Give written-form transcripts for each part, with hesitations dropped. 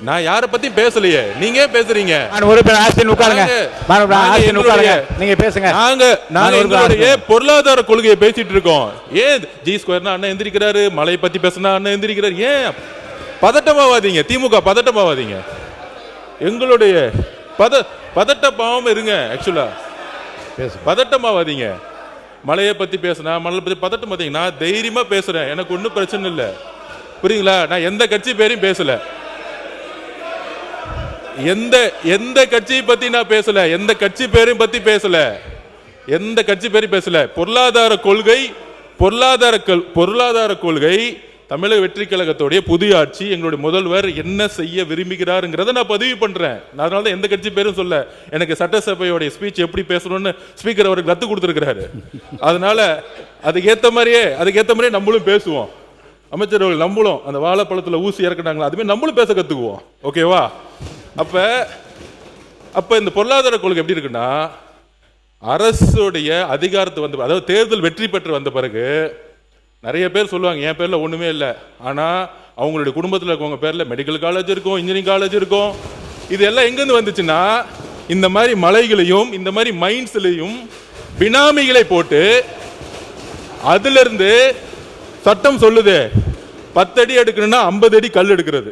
நான் யாரை பத்தி பேசலையே, நீங்க பேசுறீங்க. நீங்க பேசுங்க. நாங்க எங்களுடைய பொருளாதார கொள்கையை பேசிட்டு இருக்கோம். ஏன் ஜி ஸ்கொயர்னா அண்ணன் எந்திரிக்கிறாரு, மலையை பத்தி பேசினா அண்ணன் எந்திரிக்கிறாரு. ஏன் பதட்டமாவாதீங்க, திமுக பதட்டமாவாதீங்க. எங்களுடைய பதட்டமாவும் இருங்க. ஆக்சுவலா பதட்டமாவாதீங்க. மலையை பத்தி பேசினா மலை பத்தி பதட்டமாதீங்க. நான் தைரியமா பேசுறேன், எனக்கு ஒன்றும் பிரச்சனை இல்லை, புரியுங்களா? நான் எந்த கட்சி பேரையும் பேசல, எந்த கட்சியை பத்தி நான் பேசல, எந்த கட்சி பேரையும் பத்தி பேசல, எந்த கட்சி பேரையும் பேசல. பொருளாதார கொள்கை தமிழக வெற்றி கழகத்துடைய புதிய ஆட்சி, எங்களுடைய முதல்வர் என்ன செய்ய விரும்புகிறாருங்கிறத நான் பதிவு பண்றேன். அதனால தான் எந்த கட்சி பேரும் சொல்ல. எனக்கு சட்டசபையோட ஸ்பீச் எப்படி பேசணும்னு ஸ்பீக்கர் அவருக்கு கத்து கொடுத்துருக்கிறாரு. அதனால அதுக்கேற்ற மாதிரியே நம்மளும் பேசுவோம். அமைச்சர்கள் நம்மளும் அந்த வாழைப்பழத்துல ஊசி இறக்குனாங்களா அதுமே நம்மளும் பேச கத்துக்குவோம். ஓகேவா? அப்ப இந்த பொருளாதார கொள்கை எப்படி இருக்குன்னா, அரசுடைய அதிகாரத்தை வந்து, அதாவது தேர்தல் வெற்றி பெற்று வந்த பிறகு நிறைய பேர் சொல்லுவாங்க என் பேர்ல ஒண்ணுமே இல்லை, ஆனா அவங்களுடைய குடும்பத்தில் இருக்கவங்க பேர்ல மெடிக்கல் காலேஜ் இருக்கும், இன்ஜினியரிங் காலேஜ் இருக்கும். இது எல்லாம் எங்கிருந்து வந்துச்சுன்னா, இந்த மாதிரி மலைகளையும் இந்த மாதிரி மைன்ஸ்லையும் பினாமிகளை போட்டு, அதுல இருந்து சட்டம் சொல்லுது 10 அடி எடுக்கணும்னா 50 அடி கல் எடுக்கிறது,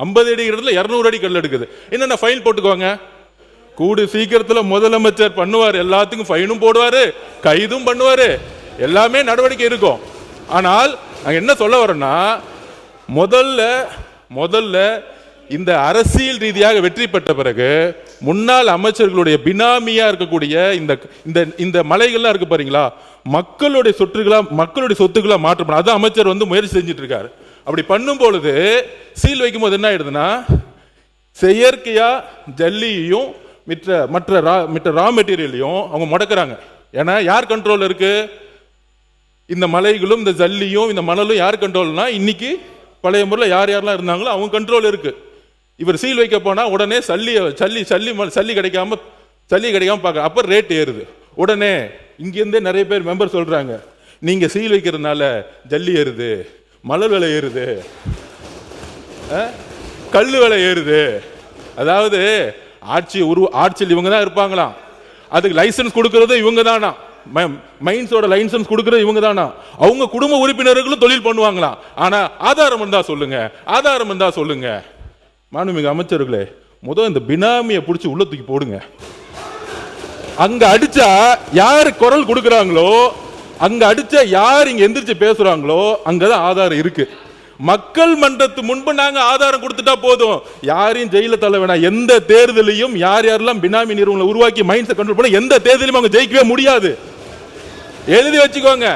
50 அடி இடத்துல 200 அடி கல் எடுக்குது. என்னென்ன ஃபைன் போட்டுக்குவாங்க. கூடு சீக்கிரத்தில் முதலமைச்சர் பண்ணுவார், எல்லாத்துக்கும் ஃபைனும் போடுவாரு, கைதும் பண்ணுவாரு, எல்லாமே நடவடிக்கை இருக்கும். ஆனால் நாங்கள் என்ன சொல்ல வரோம்னா, முதல்ல இந்த அரசியல் ரீதியாக வெற்றி பெற்ற பிறகு முன்னாள் அமைச்சர்களுடைய பினாமியா இருக்கக்கூடிய இந்த மலைகள்லாம் இருக்கு பாருங்களா, மக்களுடைய சொத்துக்களா மாற்றப்படும். அதான் அமைச்சர் வந்து முயற்சி செஞ்சுட்டு இருக்காரு. அப்படி பண்ணும் பொழுது சீல் வைக்கும் போது என்ன ஆயிடுதுன்னா, செயற்கையா ஜல்லியையும் மற்ற ரா மெட்டீரியலையும் அவங்க முடக்கிறாங்க. ஏன்னா யார் கண்ட்ரோல் இருக்கு? இந்த மலைகளும் இந்த ஜல்லியும் இந்த மணலும் யார் கண்ட்ரோல்னா, இன்னைக்கு பழைய முறையில் யாரெல்லாம் இருந்தாங்களோ அவங்க கண்ட்ரோல் இருக்கு. இவர் சீல் வைக்க போனா உடனே சல்லி கிடைக்காம பார்க்க, அப்ப ரேட் ஏறுது. உடனே இங்கிருந்தே நிறைய பேர் மெம்பர் சொல்றாங்க, நீங்க சீல் வைக்கிறதுனால ஜல்லி ஏறுது, மணல் விலை ஏறுது, கல்லு விலை ஏறுது. அதாவது ஆட்சியில் இவங்க தான் இருப்பாங்களாம், அதுக்கு லைசன்ஸ் கொடுக்கறது இவங்க தானா, மைன்ஸோட லைசன்ஸ் கொடுக்கறது இவங்க தானா, அவங்க குடும்ப உறுப்பினர்களும் தொழில் பண்ணுவாங்களாம். ஆனா ஆதாரம் இருந்தா சொல்லுங்க. மாண்புமிகு அமைச்சர்களே, முதல் இந்த பினாமியை பிடிச்சி உள்ள தூக்கி போடுங்க. அங்க அடிச்சா யாரு குரல் கொடுக்கறாங்களோ, அங்க அடிச்சா யார் இங்க எந்திரிச்சு பேசுறாங்களோ அங்கதான் ஆதாரம் இருக்கு. மக்கள் மன்றத்து முன்பு நாங்க ஆதாரம் கொடுத்துட்டா போதும், யாரையும் ஜெயில தள்ள வேணாம். எந்த தேர்தலையும் யாரெல்லாம் பினாமி நிறுவனங்களை உருவாக்கி மைண்ட்ஸை கண்ட்ரோல் பண்ண எந்த தேர்தலையும் அவங்க ஜெயிக்கவே முடியாது. எழுதி வச்சுக்கோங்க.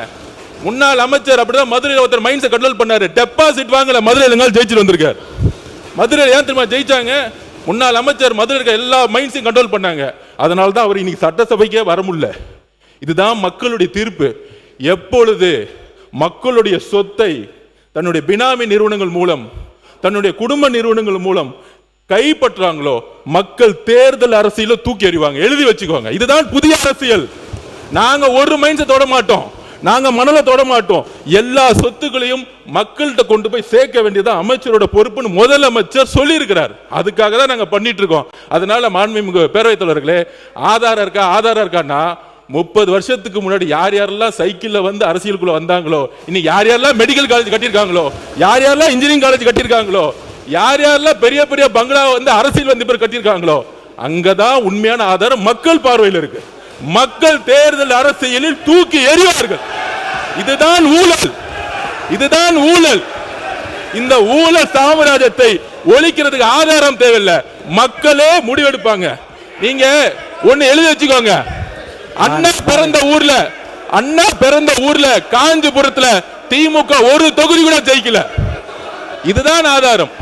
முன்னாள் அமைச்சர் அப்படிதான் மதுரையில் ஒருத்தர் மைண்ட்ஸை கண்ட்ரோல் பண்ணாரு, டெபாசிட் வாங்கல, மதுரையில் ஜெயிச்சுட்டு வந்திருக்காரு. மதுரையில் ஏன் தெரியுமா ஜெயிச்சாங்க? முன்னாள் அமைச்சர் மதுரை இருக்க எல்லா மைண்ட்ஸையும் கண்ட்ரோல் பண்ணாங்க. அதனால தான் அவர் இன்னைக்கு சட்டசபைக்கே வர முடியல. இதுதான் மக்களுடைய தீர்ப்பு. எப்பொழுது மக்களுடைய சொத்தை தன்னுடைய பினாமி நிறுவனங்கள் மூலம், தன்னுடைய குடும்ப நிறுவனங்கள் மூலம் கைப்பற்றாங்களோ, மக்கள் தேர்தல் அரசியல தூக்கி எறிவாங்க. எழுதி வச்சுக்கோங்க. இதுதான் புதிய அரசியல். நாங்க ஒரு மைண்ட்ஸை தொட மாட்டோம், நாங்க மணலை தொட மாட்டோம். எல்லா சொத்துக்களையும் மக்கள்கிட்ட கொண்டு போய் சேர்க்க வேண்டியதான் அமைச்சரோட பொறுப்புன்னு முதலமைச்சர் சொல்லி இருக்கிறார். அதுக்காக தான் நாங்க பண்ணிட்டு இருக்கோம். அதனால மாண்புமிகு பேரவைத் தலைவர்களே, ஆதாரம் இருக்கான்னா 30 வருஷத்துக்கு முன்னாடி யாரெல்லாம் சைக்கிள்ல வந்து அரசியலுக்குள்ள வந்தாங்களோ, இன்னைக்கு யாரெல்லாம் மெடிக்கல் காலேஜ் கட்டியிருக்காங்களோ, யாரெல்லாம் இன்ஜினியரிங் காலேஜ் கட்டியிருக்காங்களோ, யாரெல்லாம் பெரிய பெரிய பங்களா வந்து அரசியல் வந்து பேர் கட்டியிருக்காங்களோ, அங்கதான் உண்மையான ஆதாரம் மக்கள் பார்வையில் இருக்கு. மக்கள் தேர்தல் அரசியலில் தூக்கி எறிவார்கள். இதுதான் ஊழல். இந்த ஊழல் சாம்ராஜ்யத்தை ஒழிக்கிறதுக்கு ஆதாரம் தேவையில்லை, மக்களே முடிவெடுப்பாங்க. நீங்க ஒன்னு எழுதி வச்சுக்கோங்க. அண்ணா பிறந்த ஊர்ல காஞ்சிபுரத்துல திமுக ஒரு தொகுதி கூட ஜெயிக்கல. இதுதான் ஆதாரம்.